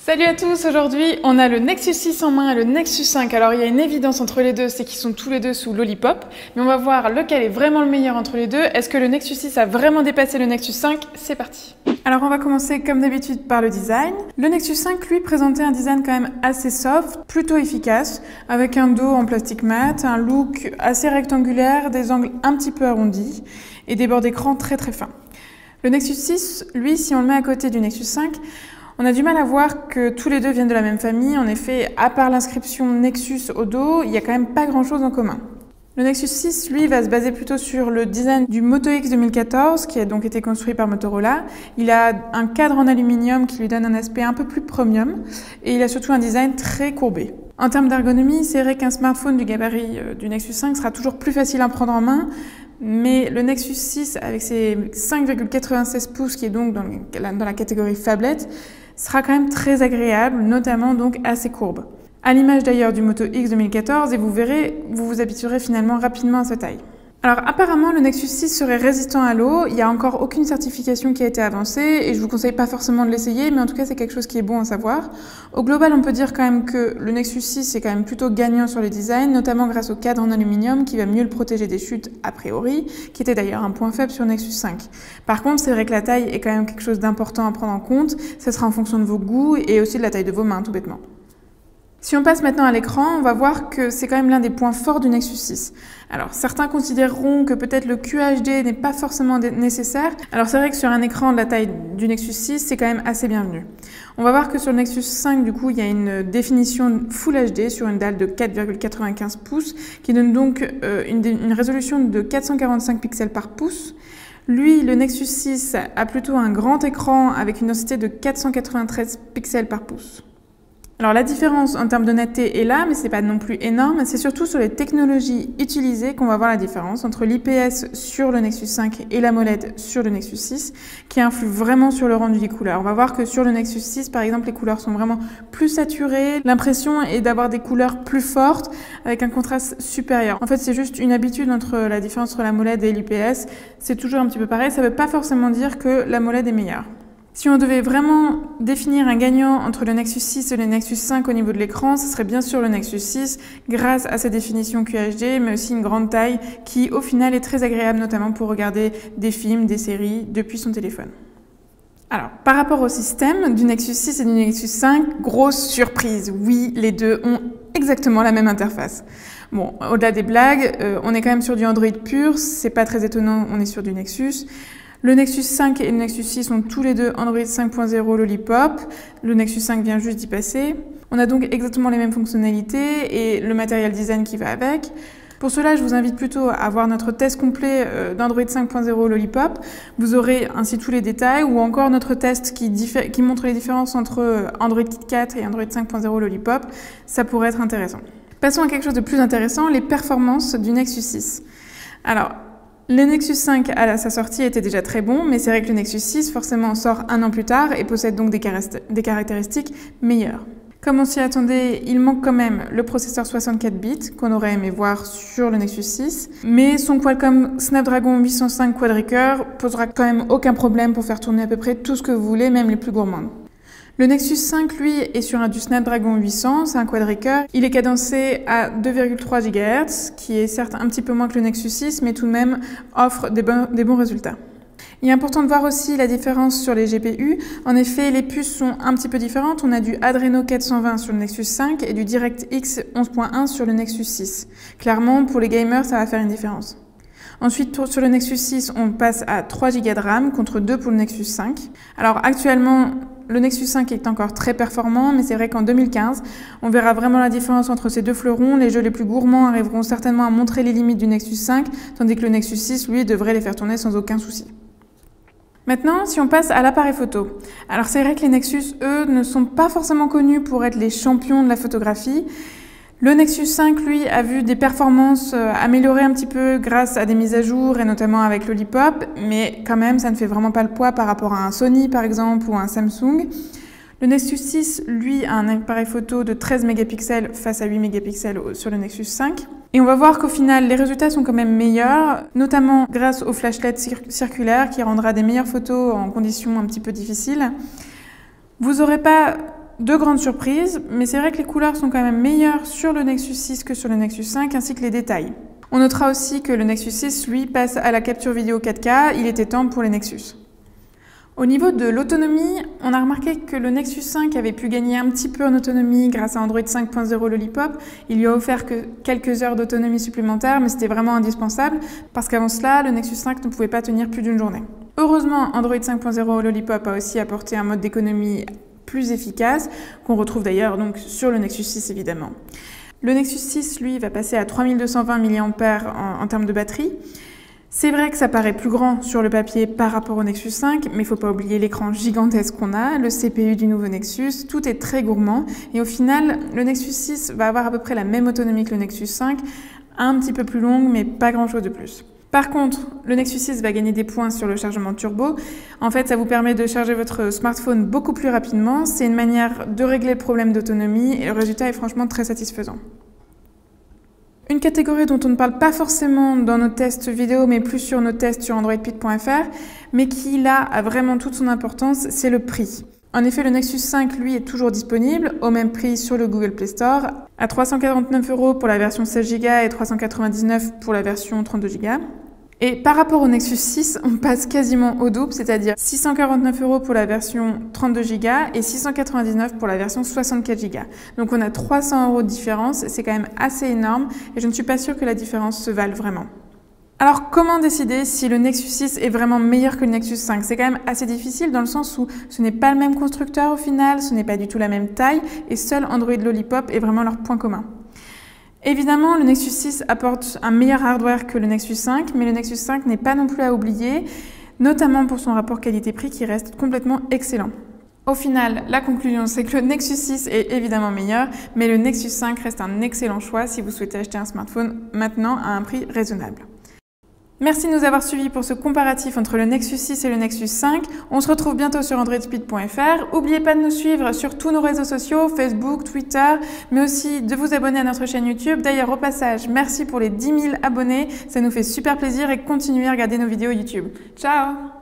Salut à tous, aujourd'hui on a le Nexus 6 en main et le Nexus 5. Alors il y a une évidence entre les deux, c'est qu'ils sont tous les deux sous Lollipop, mais on va voir lequel est vraiment le meilleur entre les deux. Est-ce que le Nexus 6 a vraiment dépassé le Nexus 5? C'est parti. Alors on va commencer comme d'habitude par le design. Le Nexus 5 lui présentait un design quand même assez soft, plutôt efficace, avec un dos en plastique mat, un look assez rectangulaire, des angles un petit peu arrondis et des bords d'écran très fins. Le Nexus 6, lui, si on le met à côté du Nexus 5, on a du mal à voir que tous les deux viennent de la même famille. En effet, à part l'inscription Nexus au dos, il n'y a quand même pas grand-chose en commun. Le Nexus 6, lui, va se baser plutôt sur le design du Moto X 2014, qui a donc été construit par Motorola. Il a un cadre en aluminium qui lui donne un aspect un peu plus premium, et il a surtout un design très courbé. En termes d'ergonomie, c'est vrai qu'un smartphone du gabarit du Nexus 5 sera toujours plus facile à prendre en main, mais le Nexus 6, avec ses 5,96 pouces, qui est donc dans la catégorie phablette, sera quand même très agréable, notamment donc à ses courbes. À l'image d'ailleurs du Moto X 2014, et vous verrez, vous vous habituerez finalement rapidement à sa taille. Alors apparemment le Nexus 6 serait résistant à l'eau, il n'y a encore aucune certification qui a été avancée et je vous conseille pas forcément de l'essayer, mais en tout cas c'est quelque chose qui est bon à savoir. Au global on peut dire quand même que le Nexus 6 est quand même plutôt gagnant sur les designs, notamment grâce au cadre en aluminium qui va mieux le protéger des chutes a priori, qui était d'ailleurs un point faible sur le Nexus 5. Par contre c'est vrai que la taille est quand même quelque chose d'important à prendre en compte, ça sera en fonction de vos goûts et aussi de la taille de vos mains tout bêtement. Si on passe maintenant à l'écran, on va voir que c'est quand même l'un des points forts du Nexus 6. Alors certains considéreront que peut-être le QHD n'est pas forcément nécessaire. Alors c'est vrai que sur un écran de la taille du Nexus 6, c'est quand même assez bienvenu. On va voir que sur le Nexus 5, du coup, il y a une définition Full HD sur une dalle de 4,95 pouces qui donne donc une résolution de 445 pixels par pouce. Lui, le Nexus 6 a plutôt un grand écran avec une densité de 493 pixels par pouce. Alors la différence en termes de netteté est là, mais c'est pas non plus énorme. C'est surtout sur les technologies utilisées qu'on va voir la différence entre l'IPS sur le Nexus 5 et l'AMOLED sur le Nexus 6, qui influe vraiment sur le rendu des couleurs. On va voir que sur le Nexus 6, par exemple, les couleurs sont vraiment plus saturées. L'impression est d'avoir des couleurs plus fortes avec un contraste supérieur. En fait, c'est juste une habitude entre la différence entre l'AMOLED et l'IPS. C'est toujours un petit peu pareil. Ça veut pas forcément dire que l'AMOLED est meilleure. Si on devait vraiment définir un gagnant entre le Nexus 6 et le Nexus 5 au niveau de l'écran, ce serait bien sûr le Nexus 6, grâce à sa définition QHD, mais aussi une grande taille qui, au final, est très agréable, notamment pour regarder des films, des séries, depuis son téléphone. Alors, par rapport au système du Nexus 6 et du Nexus 5, grosse surprise, oui, les deux ont exactement la même interface. Bon, au-delà des blagues, on est quand même sur du Android pur, c'est pas très étonnant, on est sur du Nexus. Le Nexus 5 et le Nexus 6 sont tous les deux Android 5.0 Lollipop. Le Nexus 5 vient juste d'y passer. On a donc exactement les mêmes fonctionnalités et le matériel design qui va avec. Pour cela, je vous invite plutôt à voir notre test complet d'Android 5.0 Lollipop. Vous aurez ainsi tous les détails ou encore notre test qui montre les différences entre Android KitKat et Android 5.0 Lollipop. Ça pourrait être intéressant. Passons à quelque chose de plus intéressant, les performances du Nexus 6. Alors, le Nexus 5 à sa sortie était déjà très bon, mais c'est vrai que le Nexus 6 forcément sort un an plus tard et possède donc des caractéristiques meilleures. Comme on s'y attendait, il manque quand même le processeur 64 bits qu'on aurait aimé voir sur le Nexus 6, mais son Qualcomm Snapdragon 805 Quadricœur posera quand même aucun problème pour faire tourner à peu près tout ce que vous voulez, même les plus gourmandes. Le Nexus 5, lui, est sur du Snapdragon 800, c'est un quadricœur. Il est cadencé à 2,3 GHz, qui est certes un petit peu moins que le Nexus 6, mais tout de même offre des bons résultats. Il est important de voir aussi la différence sur les GPU. En effet, les puces sont un petit peu différentes. On a du Adreno 420 sur le Nexus 5 et du DirectX 11.1 sur le Nexus 6. Clairement, pour les gamers, ça va faire une différence. Ensuite, sur le Nexus 6, on passe à 3 Go de RAM contre 2 pour le Nexus 5. Alors actuellement, le Nexus 5 est encore très performant, mais c'est vrai qu'en 2015, on verra vraiment la différence entre ces deux fleurons. Les jeux les plus gourmands arriveront certainement à montrer les limites du Nexus 5, tandis que le Nexus 6, lui, devrait les faire tourner sans aucun souci. Maintenant, si on passe à l'appareil photo. Alors c'est vrai que les Nexus, eux, ne sont pas forcément connus pour être les champions de la photographie. Le Nexus 5, lui, a vu des performances améliorées un petit peu grâce à des mises à jour et notamment avec Lollipop, mais quand même, ça ne fait vraiment pas le poids par rapport à un Sony, par exemple, ou à un Samsung. Le Nexus 6, lui, a un appareil photo de 13 mégapixels face à 8 mégapixels sur le Nexus 5. Et on va voir qu'au final, les résultats sont quand même meilleurs, notamment grâce au flashlight circulaire qui rendra des meilleures photos en conditions un petit peu difficiles. Vous n'aurez pas deux grandes surprises, mais c'est vrai que les couleurs sont quand même meilleures sur le Nexus 6 que sur le Nexus 5, ainsi que les détails. On notera aussi que le Nexus 6, lui, passe à la capture vidéo 4K, il était temps pour les Nexus. Au niveau de l'autonomie, on a remarqué que le Nexus 5 avait pu gagner un petit peu en autonomie grâce à Android 5.0 Lollipop. Il lui a offert que quelques heures d'autonomie supplémentaires, mais c'était vraiment indispensable, parce qu'avant cela, le Nexus 5 ne pouvait pas tenir plus d'une journée. Heureusement, Android 5.0 Lollipop a aussi apporté un mode d'économie plus efficace, qu'on retrouve d'ailleurs donc sur le Nexus 6 évidemment. Le Nexus 6, lui, va passer à 3220 mAh en termes de batterie. C'est vrai que ça paraît plus grand sur le papier par rapport au Nexus 5, mais il ne faut pas oublier l'écran gigantesque qu'on a, le CPU du nouveau Nexus, tout est très gourmand. Et au final, le Nexus 6 va avoir à peu près la même autonomie que le Nexus 5, un petit peu plus longue, mais pas grand-chose de plus. Par contre, le Nexus 6 va gagner des points sur le chargement turbo. En fait, ça vous permet de charger votre smartphone beaucoup plus rapidement. C'est une manière de régler le problème d'autonomie et le résultat est franchement très satisfaisant. Une catégorie dont on ne parle pas forcément dans nos tests vidéo, mais plus sur nos tests sur androidpit.fr, mais qui là a vraiment toute son importance, c'est le prix. En effet, le Nexus 5, lui, est toujours disponible, au même prix sur le Google Play Store, à 349 € pour la version 16 Go et 399 € pour la version 32 Go. Et par rapport au Nexus 6, on passe quasiment au double, c'est-à-dire 649 € pour la version 32 Go et 699 € pour la version 64 Go. Donc on a 300 € de différence, c'est quand même assez énorme et je ne suis pas sûre que la différence se vale vraiment. Alors comment décider si le Nexus 6 est vraiment meilleur que le Nexus 5? C'est quand même assez difficile dans le sens où ce n'est pas le même constructeur au final, ce n'est pas du tout la même taille et seul Android Lollipop est vraiment leur point commun. Évidemment, le Nexus 6 apporte un meilleur hardware que le Nexus 5, mais le Nexus 5 n'est pas non plus à oublier, notamment pour son rapport qualité-prix qui reste complètement excellent. Au final, la conclusion, c'est que le Nexus 6 est évidemment meilleur, mais le Nexus 5 reste un excellent choix si vous souhaitez acheter un smartphone maintenant à un prix raisonnable. Merci de nous avoir suivis pour ce comparatif entre le Nexus 6 et le Nexus 5. On se retrouve bientôt sur androidspeed.fr. N'oubliez pas de nous suivre sur tous nos réseaux sociaux, Facebook, Twitter, mais aussi de vous abonner à notre chaîne YouTube. D'ailleurs, au passage, merci pour les 10 000 abonnés. Ça nous fait super plaisir et continuez à regarder nos vidéos YouTube. Ciao!